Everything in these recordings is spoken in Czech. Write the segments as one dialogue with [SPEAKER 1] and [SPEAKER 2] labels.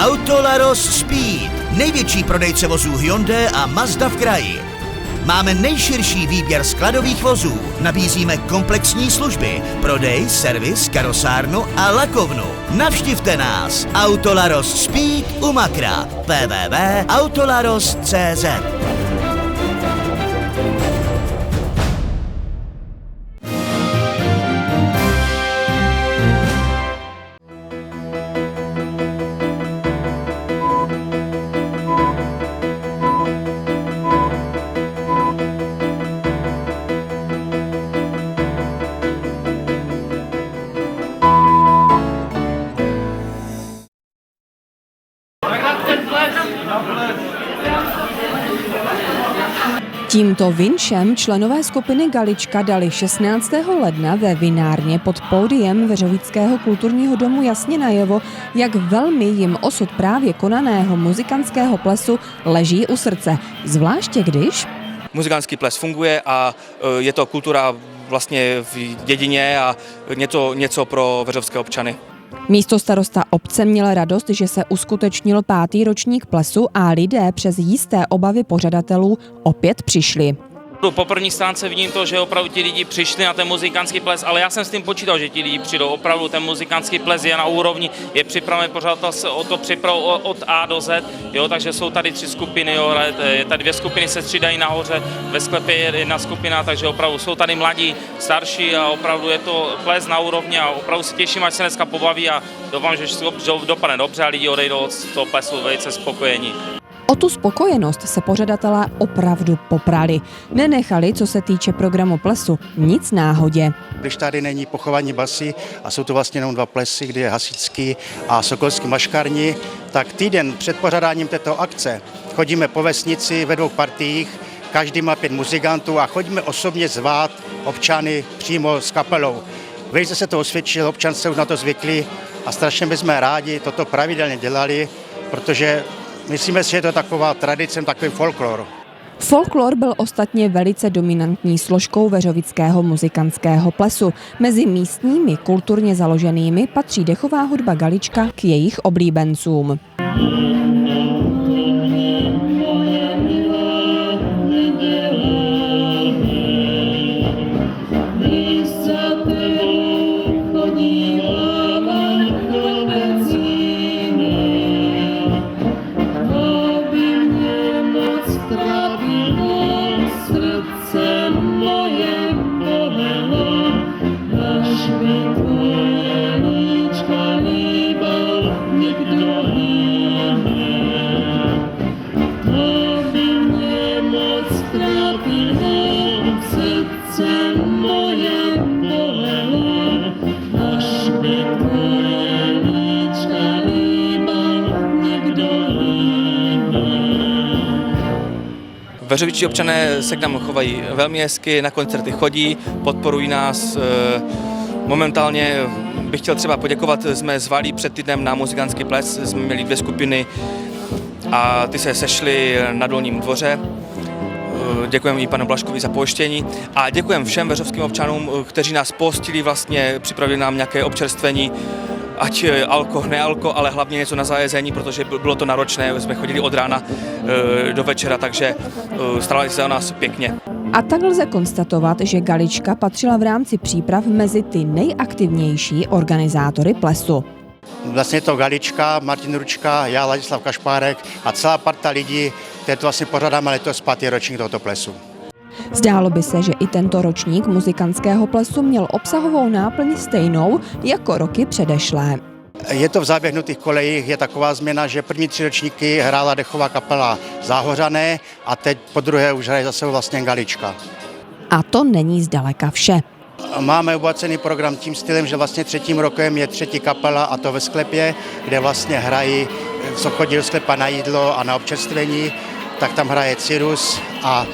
[SPEAKER 1] Autolaros Speed, největší prodejce vozů Hyundai a Mazda v kraji. Máme nejširší výběr skladových vozů, nabízíme komplexní služby, prodej, servis, karosárnu a lakovnu. Navštivte nás, Autolaros Speed u Makra, www.autolaros.cz.
[SPEAKER 2] Tímto vinšem členové skupiny Galička dali 16. ledna ve vinárně pod pódiem Veřovického kulturního domu jasně najevo, jak velmi jim osud právě konaného muzikantského plesu leží u srdce, zvláště když
[SPEAKER 3] muzikantský ples funguje a je to kultura vlastně v dědině a něco pro veřovské občany.
[SPEAKER 2] Místostarosta obce měl radost, že se uskutečnil 5. ročník plesu a lidé přes jisté obavy pořadatelů opět přišli.
[SPEAKER 4] Po první stránce vidím to, že opravdu ti lidi přišli na ten muzikantský ples, ale já jsem s tím počítal, že ti lidi přijdou. Opravdu ten muzikantský ples je na úrovni, je připraven, pořadatel se o to připravil od A do Z, jo, takže jsou tady 3 skupiny, jo, tady 2 skupiny se střídají nahoře, ve sklepě je 1 skupina, takže opravdu jsou tady mladí, starší a opravdu je to ples na úrovni a opravdu se těším, až se dneska pobaví a doufám, že dopadne dobře a lidi odejdou od toho plesu velice spokojení.
[SPEAKER 2] O tu spokojenost se pořadatelé opravdu poprali. Nenechali, co se týče programu plesu, nic náhodě.
[SPEAKER 5] Když tady není pochovaní basy a jsou to vlastně jenom 2 plesy, kdy je hasičský a sokolský maškarní, tak týden před pořadáním této akce chodíme po vesnici ve 2 partiích, každý má 5 muzikantů a chodíme osobně zvát občany přímo s kapelou. Vejce se to osvědčil, občan se už na to zvykli a strašně bychom rádi toto pravidelně dělali, protože myslíme si, že je to taková tradice, takový folklor.
[SPEAKER 2] Folklor byl ostatně velice dominantní složkou veřovického muzikantského plesu. Mezi místními kulturně založenými patří dechová hudba Galička k jejich oblíbencům.
[SPEAKER 3] Veřovičtí občané se k nám chovají velmi hezky, na koncerty chodí, podporují nás. Momentálně bych chtěl třeba poděkovat, jsme zvali před týdnem na muzikantský ples, jsme měli 2 skupiny a ty se sešly na Dolním dvoře. Děkujeme i panu Blaškovi za pojištění a děkujeme všem veřovským občanům, kteří nás postili, vlastně připravili nám nějaké občerstvení, ať alko, nealko, ale hlavně něco na zajezení, protože bylo to náročné, jsme chodili od rána do večera, takže starali se o nás pěkně.
[SPEAKER 2] A tak lze konstatovat, že Galička patřila v rámci příprav mezi ty nejaktivnější organizátory plesu.
[SPEAKER 5] Vlastně to Galička, Martin Ručka, já, Ladislav Kašpárek a celá parta lidí, které to vlastně pořádáme letos 5. ročník tohoto plesu.
[SPEAKER 2] Zdálo by se, že i tento ročník muzikantského plesu měl obsahovou náplň stejnou jako roky předešlé.
[SPEAKER 5] Je to v záběhnutých kolejích, je taková změna, že první 3 ročníky hrála dechová kapela Záhořané a teď po druhé už hraje zase vlastně Galička.
[SPEAKER 2] A to není zdaleka vše.
[SPEAKER 5] Máme obohacený program tím stylem, že vlastně 3. rokem je 3. kapela a to ve sklepě, kde vlastně hrají, co chodí do sklepa na jídlo a na občerstvení, tak tam hraje Cyrus a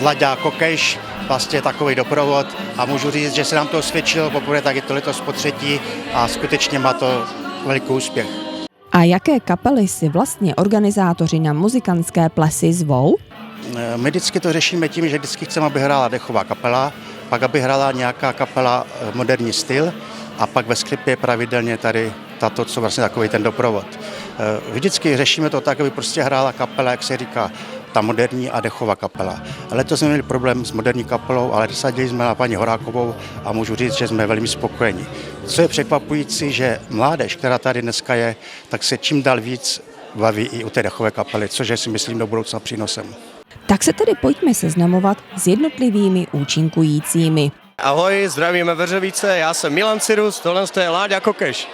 [SPEAKER 5] Laďa Kokeš, vlastně takový doprovod a můžu říct, že se nám to osvědčilo, poprvé tak je to letos po 3. a skutečně má to veliký úspěch.
[SPEAKER 2] A jaké kapely si vlastně organizátoři na muzikantské plesy zvou?
[SPEAKER 5] My vždycky to řešíme tím, že vždycky chceme, aby hrála dechová kapela, pak aby hrála nějaká kapela moderní styl a pak ve sklepě pravidelně tady tato, co vlastně takový ten doprovod. Vždycky řešíme to tak, aby prostě hrála kapela, jak se říká, ta moderní a dechová kapela. Letos jsme měli problém s moderní kapelou, ale dosadili jsme na paní Horákovou a můžu říct, že jsme velmi spokojeni. Co je překvapující, že mládež, která tady dneska je, tak se čím dál víc baví i u té dechové kapely, což je si myslím do budoucna přínosem.
[SPEAKER 2] Tak se tedy pojďme seznamovat s jednotlivými účinkujícími.
[SPEAKER 6] Ahoj, zdravíme Veřovice, já jsem Milan Cirus, tohle je Láďa Kokeš.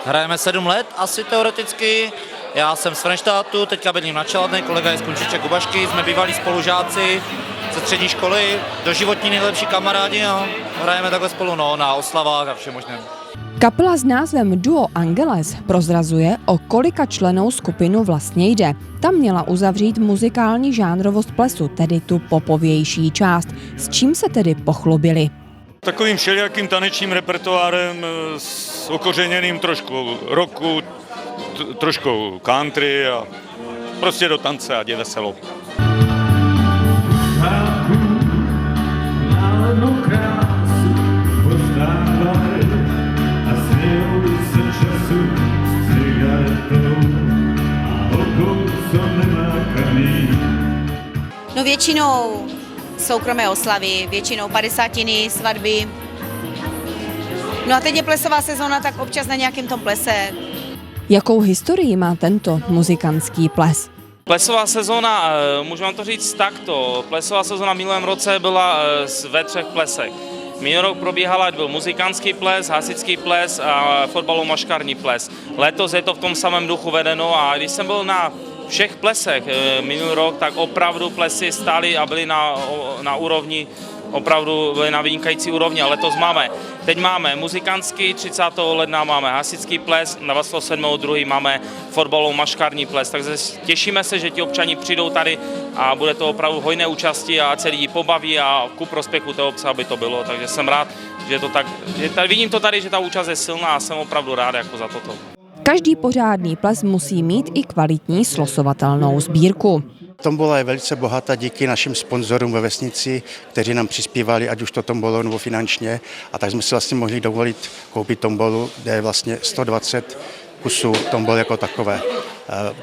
[SPEAKER 7] Hrajeme 7 let, asi teoreticky. Já jsem z Frenštátu, teďka bydlím na Čeladné, kolega je z Kunčiště Kubašky, jsme bývalí spolužáci ze střední školy, doživotní nejlepší kamarádi a hrajeme takhle spolu na oslavách a všem možném.
[SPEAKER 2] Kapela s názvem Duo Angeles prozrazuje, o kolika členů skupinu vlastně jde. Tam měla uzavřít muzikální žánrovost plesu, tedy tu popovější část. S čím se tedy pochlubili?
[SPEAKER 8] Takovým všelijakým tanečním repertoárem s okořeněným trošku rocku, trošku country a prostě do tance a je veselo.
[SPEAKER 9] No většinou soukromé oslavy, většinou 50. svatby. No a teď je plesová sezóna, tak občas na nějakém tom plese.
[SPEAKER 2] Jakou historii má tento muzikantský ples?
[SPEAKER 4] Plesová sezóna, můžu vám to říct takto, plesová sezóna v minulém roce byla ve 3 plesech. Minulý rok probíhala, ať byl muzikantský ples, hasičský ples a fotbalovo-maškarní ples. Letos je to v tom samém duchu vedeno a když jsem byl na všech plesech minulý rok, tak opravdu plesy stály a byly na úrovni, opravdu byly na vynikající úrovni, ale letos teď máme muzikantský, 30. ledna máme hasičský ples, na 27.2. máme fotbalovo-maškarní ples, takže těšíme se, že ti občani přijdou tady a bude to opravdu hojné účasti a celý pobaví a ku prospěchu toho obce, aby to bylo, takže jsem rád, že to tak, vidím to tady, že ta účast je silná a jsem opravdu rád jako za toto.
[SPEAKER 2] Každý pořádný ples musí mít i kvalitní slosovatelnou sbírku.
[SPEAKER 5] Tombola je velice bohatá díky našim sponzorům ve vesnici, kteří nám přispívali, ať už to tombolou nebo finančně. A tak jsme si vlastně mohli dovolit koupit tombolu, kde je vlastně 120 kusů tombol jako takové.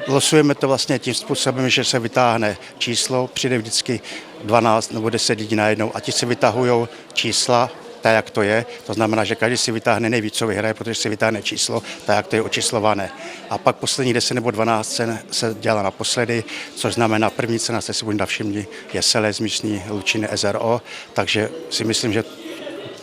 [SPEAKER 5] Losujeme to vlastně tím způsobem, že se vytáhne číslo, přijde vždycky 12 nebo 10 lidí najednou a ti si vytahují čísla, tak jak to je, to znamená, že každý si vytáhne nejvíc, co vyhraje, protože si vytáhne číslo, tak jak to je očíslované. A pak poslední 10 nebo 12 cen se dělá naposledy, což znamená první cena, jste si možná všimli, je Selé z místní Lučiny SRO, takže si myslím, že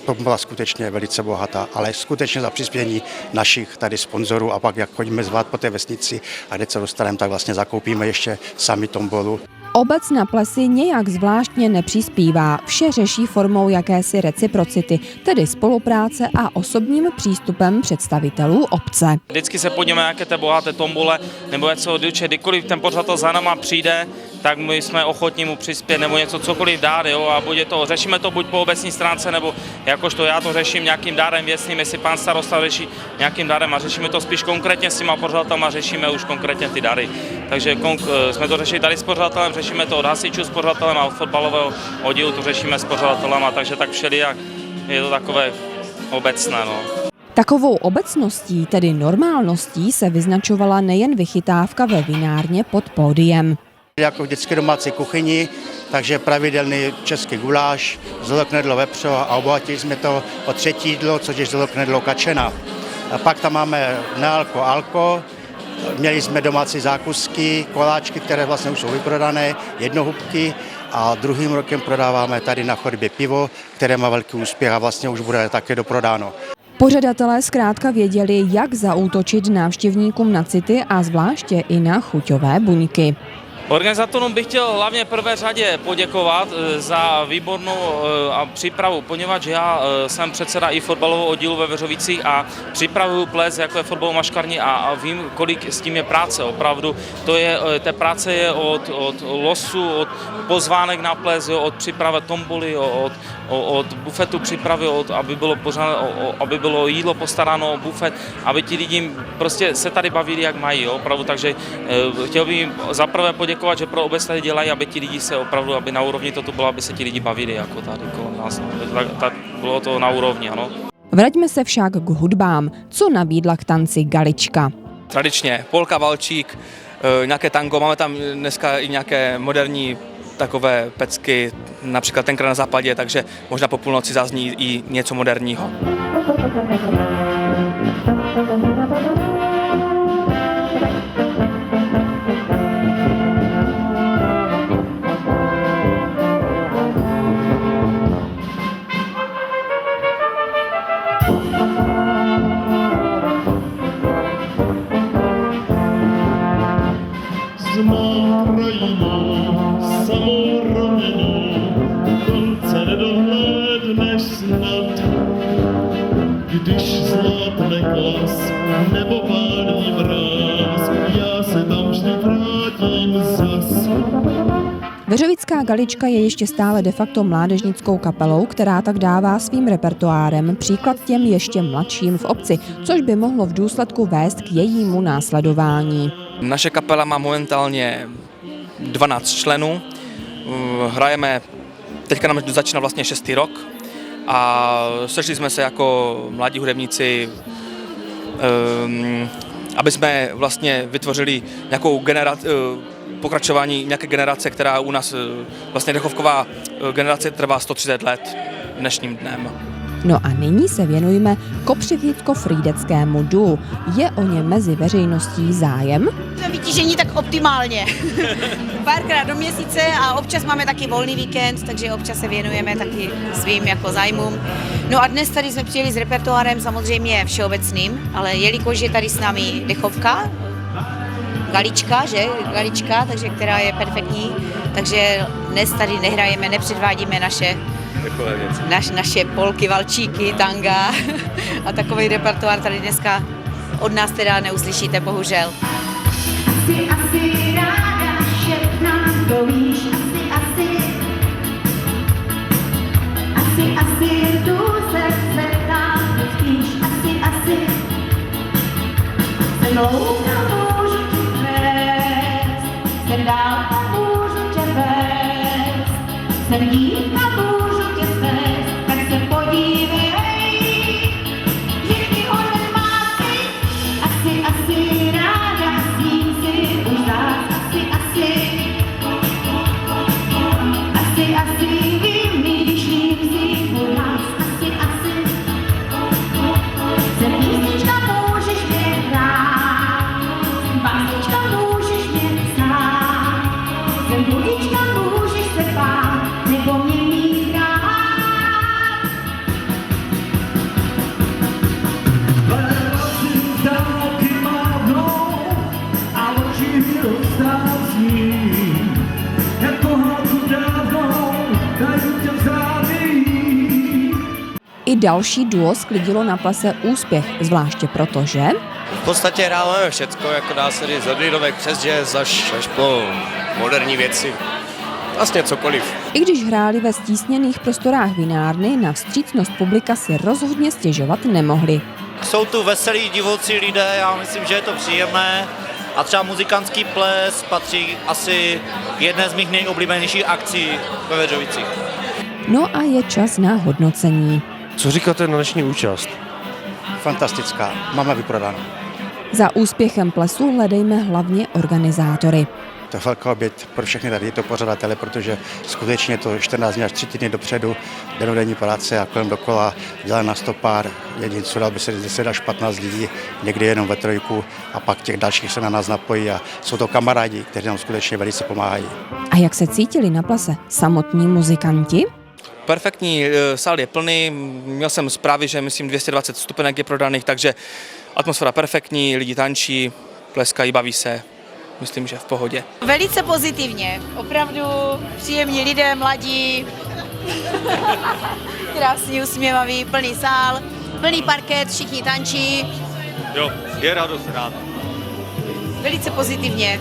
[SPEAKER 5] to byla skutečně velice bohatá, ale skutečně za přispění našich tady sponzorů a pak jak chodíme zvát po té vesnici a kde se dostaneme, tak vlastně zakoupíme ještě sami tombolu.
[SPEAKER 2] Obec na plesy nějak zvláštně nepřispívá, vše řeší formou jakési reciprocity, tedy spolupráce a osobním přístupem představitelů obce.
[SPEAKER 4] Vždycky se podíváme, jaké ty bohaté tombole, nebo něco, kdykoliv ten pořadatel za náma přijde, tak my jsme ochotní mu přispět nebo něco, cokoliv dát, jo, a řešíme to buď po obecní stránce, nebo jakožto já to řeším nějakým dárem věcným, jestli pan starosta řeší nějakým dárem a řešíme to spíš konkrétně s těma pořadatelma, řešíme už konkrétně ty dary. Takže jsme to řešili tady s pořadatelem, řešíme to od hasičů s pořadatelem a od fotbalového oddílu to řešíme s pořadatelem, takže tak všelijak je to takové obecné. No.
[SPEAKER 2] Takovou obecností, tedy normálností, se vyznačovala nejen vychytávka ve vinárně pod pódiem.
[SPEAKER 5] Jako vždycky domácí kuchyni, takže pravidelný český guláš, zeloknedlo vepřo a obohatili jsme to o třetí jídlo, což je zeloknedlo kačena. A pak tam máme nealko, měli jsme domácí zákusky, koláčky, které vlastně už jsou vyprodané, jednohubky a druhým rokem prodáváme tady na chodbě pivo, které má velký úspěch a vlastně už bude také doprodáno.
[SPEAKER 2] Pořadatelé zkrátka věděli, jak zaútočit návštěvníkům na city a zvláště i na chuťové buňky.
[SPEAKER 4] Organizátorům bych chtěl hlavně v prvé řadě poděkovat za výbornou a přípravu, poněvadž já jsem předseda i fotbalového oddílu ve Veřovicích a připravuju ples, jako je fotbalovou maškarní a vím, kolik s tím je práce. Opravdu té práce je od losu, od pozvánek na ples, od přípravy tomboly, od bufetu přípravy, aby bylo jídlo postaráno, bufet, aby ti lidi prostě se tady bavili, jak mají, opravdu. Takže chtěl bych za prvé poděkovat, že pro obec tady dělají, aby ti lidi se opravdu, aby na úrovni toto bylo, aby se ti lidi bavili, jako tady kolem nás. Tak bylo to na úrovni, ano.
[SPEAKER 2] Vraťme se však k hudbám. Co nabídla k tanci Galička?
[SPEAKER 3] Tradičně polka, valčík, nějaké tango, máme tam dneska i nějaké moderní takové pecky, například Tenkrát na západě, takže možná po půlnoci zazní i něco moderního.
[SPEAKER 10] Když zlátne klas nebo pálí mráz, já se tam vždy vrátím zas.
[SPEAKER 2] Veřovická Galička je ještě stále de facto mládežnickou kapelou, která tak dává svým repertoárem příklad těm ještě mladším v obci, což by mohlo v důsledku vést k jejímu následování.
[SPEAKER 3] Naše kapela má momentálně 12 členů, hrajeme, teďka nám začíná vlastně 6. rok a sešli jsme se jako mladí hudebníci, aby jsme vlastně vytvořili nějakou pokračování nějaké generace, která u nás, vlastně dechovková generace trvá 130 let dnešním dnem.
[SPEAKER 2] No a nyní se věnujeme Kopřivnicko-frýdeckému duu. Je o ně mezi veřejností zájem?
[SPEAKER 9] Vytížení tak optimálně. Párkrát do měsíce a občas máme taky volný víkend, takže občas se věnujeme taky svým jako zájmům. No a dnes tady jsme přijeli s repertoárem samozřejmě všeobecným, ale jelikož je tady s námi dechovka, Galička, Galička, takže která je perfektní, takže dnes tady nehrajeme, nepředvádíme naše polky, valčíky, tanga a takový repertoár tady dneska od nás teda neuslyšíte, bohužel.
[SPEAKER 10] Asi ráda všechna to víš, asi tu se zeptám, spíš, asi se dlouho můžu ti vést, jsem dálka můžu tě vést, jsem dívka můžu tě svést, tak se podívej, všichni hodně másy, asi ráda sním si už zás, asi vím, když ním si můj hlas, asi jsem písnička, můžeš mě hrát, jsem básnička, můžeš mě psát, jsem budička, můžeš se bát, nebo mě mít rád. Dálky mávnou a oči roztázní, jako háku dávnou, dají tě v závěří.
[SPEAKER 2] I další duo sklidilo na plese úspěch, zvláště proto, že
[SPEAKER 6] V podstatě hráváme všecko, jako dá se říct, od lidovek přes jazz až po moderní věci. Vlastně cokoliv.
[SPEAKER 2] i když hráli ve stísněných prostorách vinárny, na vstřícnost publika si rozhodně stěžovat nemohli.
[SPEAKER 7] Jsou tu veselí, divocí lidé, já myslím, že je to příjemné. A třeba muzikantský ples patří asi k jedné z mých nejoblíbenějších akcí ve Veřovicích.
[SPEAKER 2] No a je čas na hodnocení.
[SPEAKER 6] Co říkáte na dnešní účast?
[SPEAKER 5] Fantastická, máme vyprodáno.
[SPEAKER 2] Za úspěchem plesu hledejme hlavně organizátory.
[SPEAKER 5] To je velká oběť pro všechny tady to pořadatele, protože skutečně to 14 dní až 3 týdny dopředu, dennodenní práce a kolem dokola dělá na 100 pár jedinců, dal by se 10 až 15 lidí, někdy jenom ve trojku a pak těch dalších se na nás napojí a jsou to kamarádi, kteří nám skutečně velice pomáhají.
[SPEAKER 2] A jak se cítili na plese samotní muzikanti?
[SPEAKER 3] Perfektní, sál je plný, měl jsem zprávy, že myslím 220 stupenek je prodaných, takže atmosféra perfektní, lidi tančí, pleskají, baví se, myslím, že v pohodě.
[SPEAKER 9] Velice pozitivně, opravdu příjemní lidé, mladí, krásný, usměvavý, plný sál, plný parket, všichni tančí.
[SPEAKER 8] Jo, je radost rád.
[SPEAKER 9] Velice pozitivně.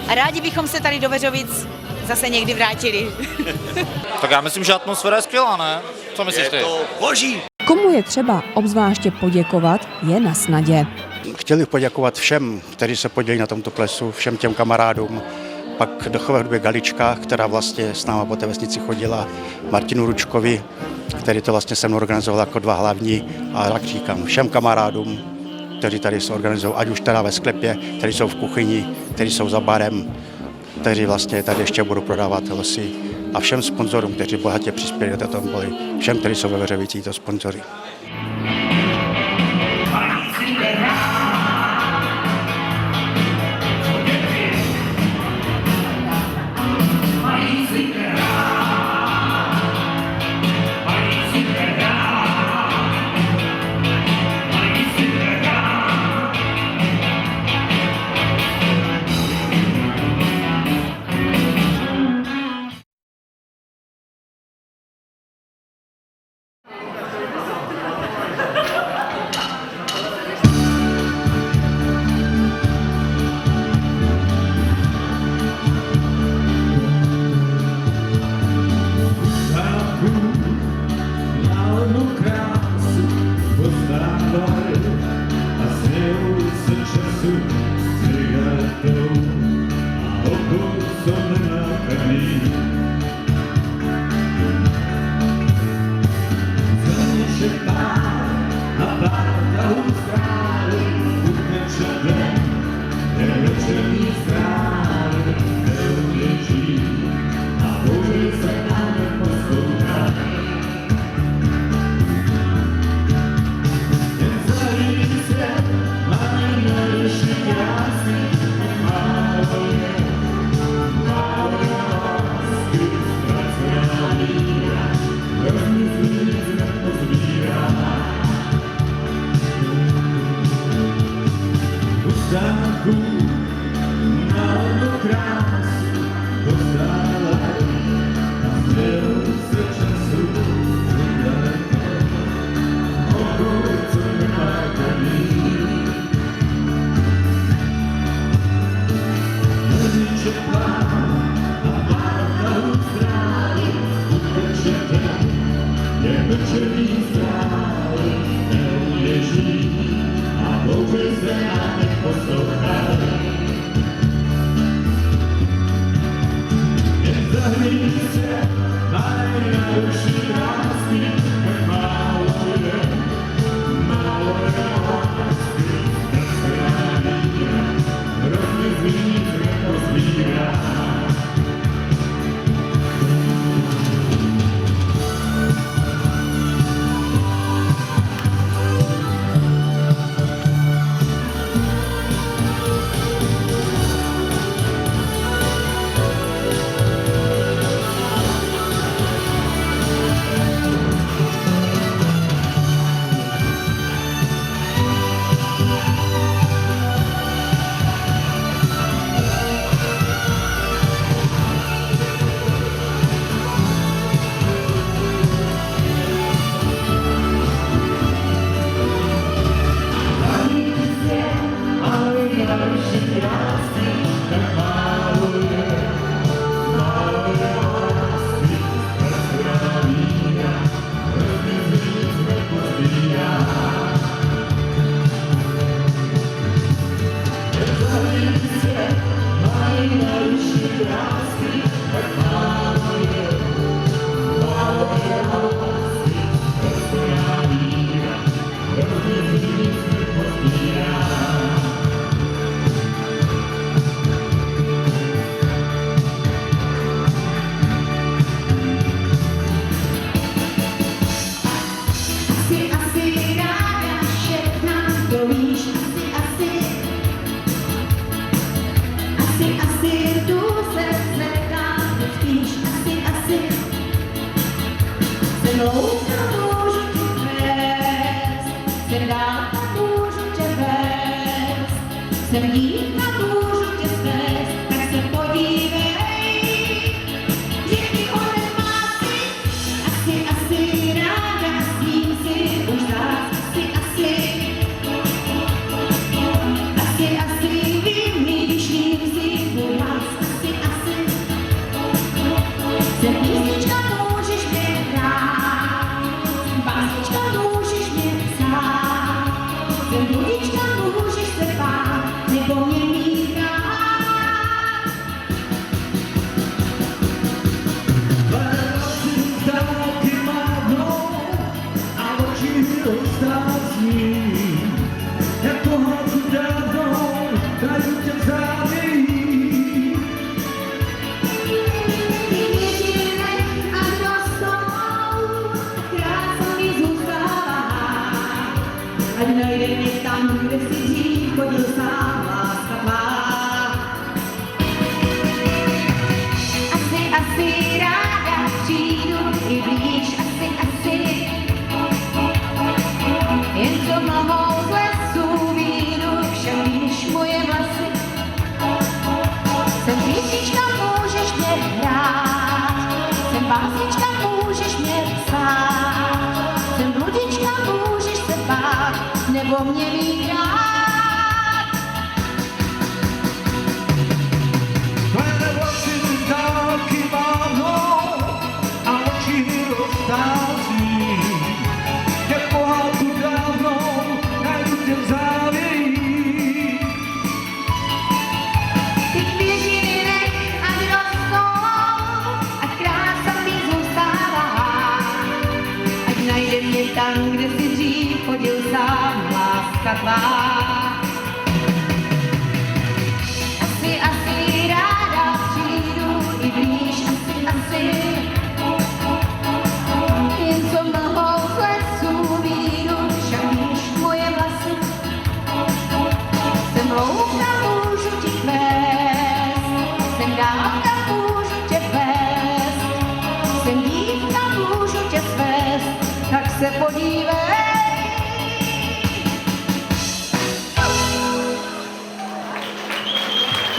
[SPEAKER 9] A rádi bychom se tady do Veřovic zase někdy vrátili.
[SPEAKER 7] Tak já myslím, že atmosféra je skvělá, ne? Co myslíš ty?
[SPEAKER 8] Boží!
[SPEAKER 2] Komu je třeba obzvláště poděkovat, je na snadě.
[SPEAKER 5] Chtěl bych poděkovat všem, kteří se podílí na tomto plesu, všem těm kamarádům, pak duchové hudbě Galička, která vlastně s náma po té vesnici chodila, Martinu Ručkovi, který to vlastně se mnou organizoval jako dva hlavní, a jak říkám, všem kamarádům, kteří tady se organizují, ať už teda ve sklepě, kteří jsou v kuchyni, kteří jsou za barem, kteří vlastně tady ještě budou prodávat losy, a všem sponzorům, kteří bohatě přispěli do této tomboly, všem, kteří jsou ve Veřovicích, to sponzory.
[SPEAKER 10] Jsem dívka, můžu tě svést. najde mě tam, kde si dřív chodil sám, láska tvá. Asi ráda přijdu i blíž, asi. Jen co mlhou z lesu výjdu, však víš moje vlasy. Jsem písnička, můžeš mě hrát, jsem básnička, můžeš mě psát, jsem bludička, můžeš se bát, nebo mě mít rád.
[SPEAKER 11] Tvé vlasy mi dálky váhnou a oči mi roztází. Tě pohádku dávnou najdu tě v závěrích.
[SPEAKER 10] Ty květiny nech, ať rostou, ať krása mi zůstává. Ať najde mě tam, kde si dřív chodil sám, láska tvá. Asi ráda přijdu i blíž, asi. Jen co mlhou z lesu výjdu, však víš moje vlasy. Jsem louka, můžu ti vést, jsem dálka, můžu tě vést, jsem dívka, můžu tě svést, tak se podívej.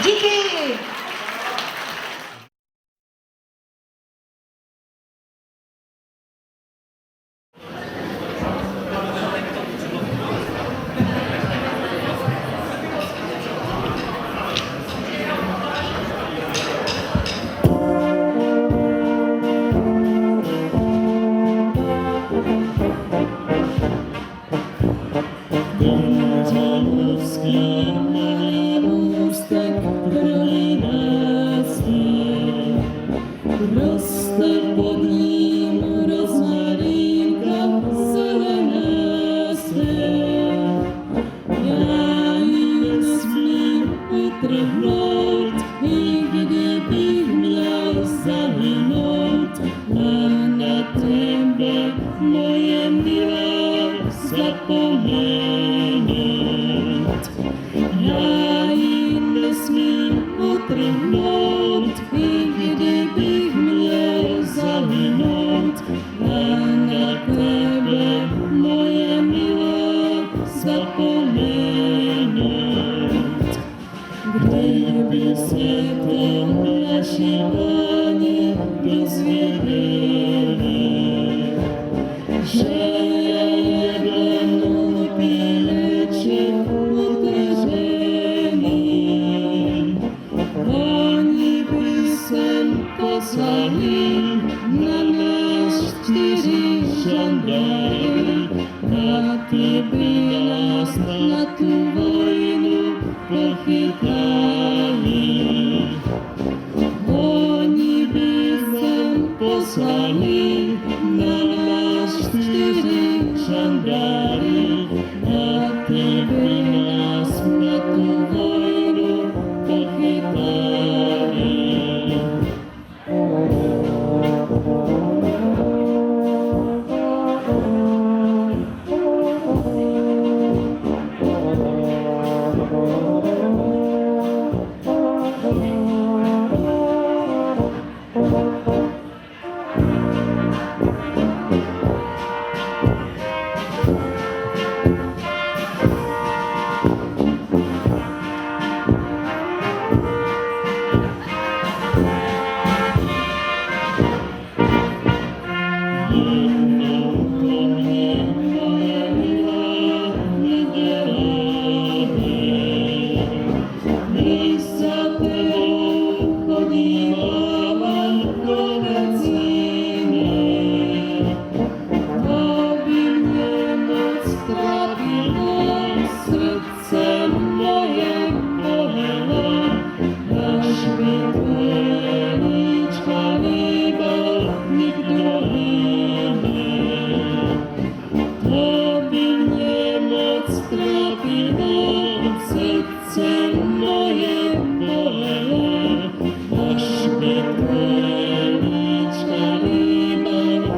[SPEAKER 10] Díky!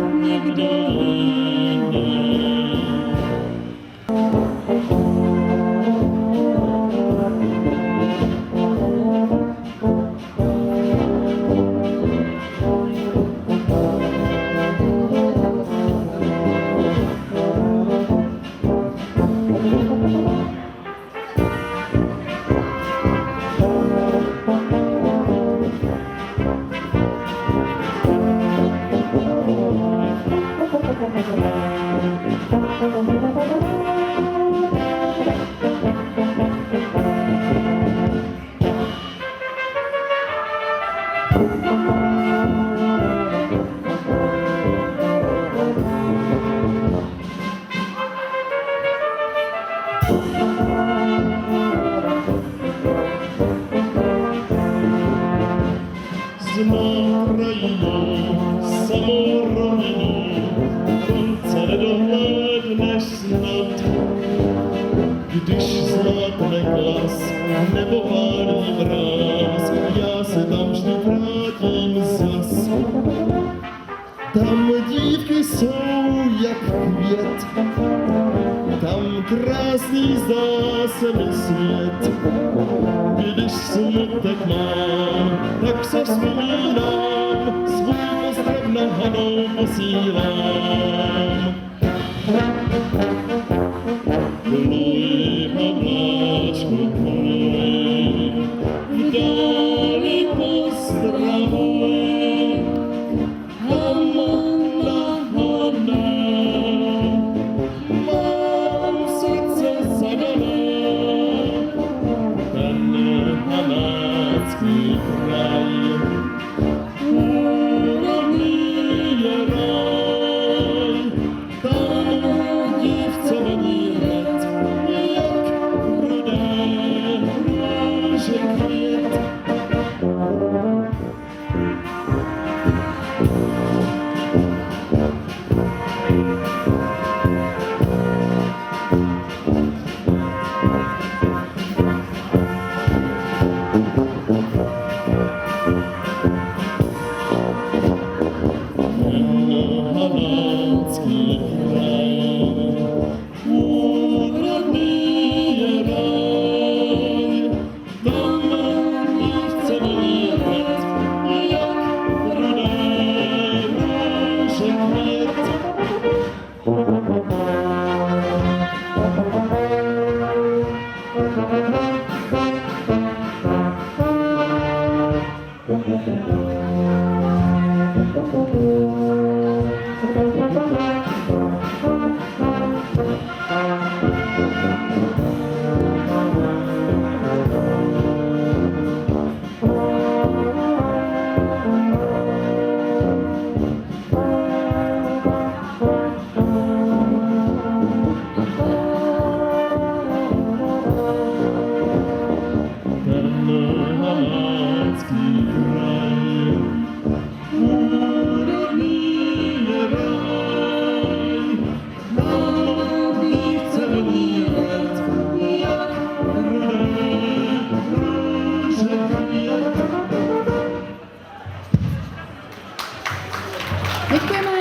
[SPEAKER 10] Nikdo jiný.
[SPEAKER 11] má krajinou, samou rovinu, konce nedohlédneš snad. Když zlátne klas nebo pálí mráz, já se tam vždy vrátím zas. Tam dívky jsou jak květ, tam krásný zdá se mi svět. Když smutek mám, tak se vzpomínám, svůj pozdrav na Hanou posílám. Pluj, Havláčku, pluj, v dáli pozdravuj, Hana, Hana, mám srdce zadané, ten hanácký kraj. Úrodný je ráj, tam dívce voní hned, jak rudé růže květ. Hanácký kraj, úrodný je ráj, tam dívce voní hned, jak rudé růže květ. Hanácký kraj, úrodný je ráj, tam dívce voní hned, jak rudé růže květ.
[SPEAKER 2] Děkujeme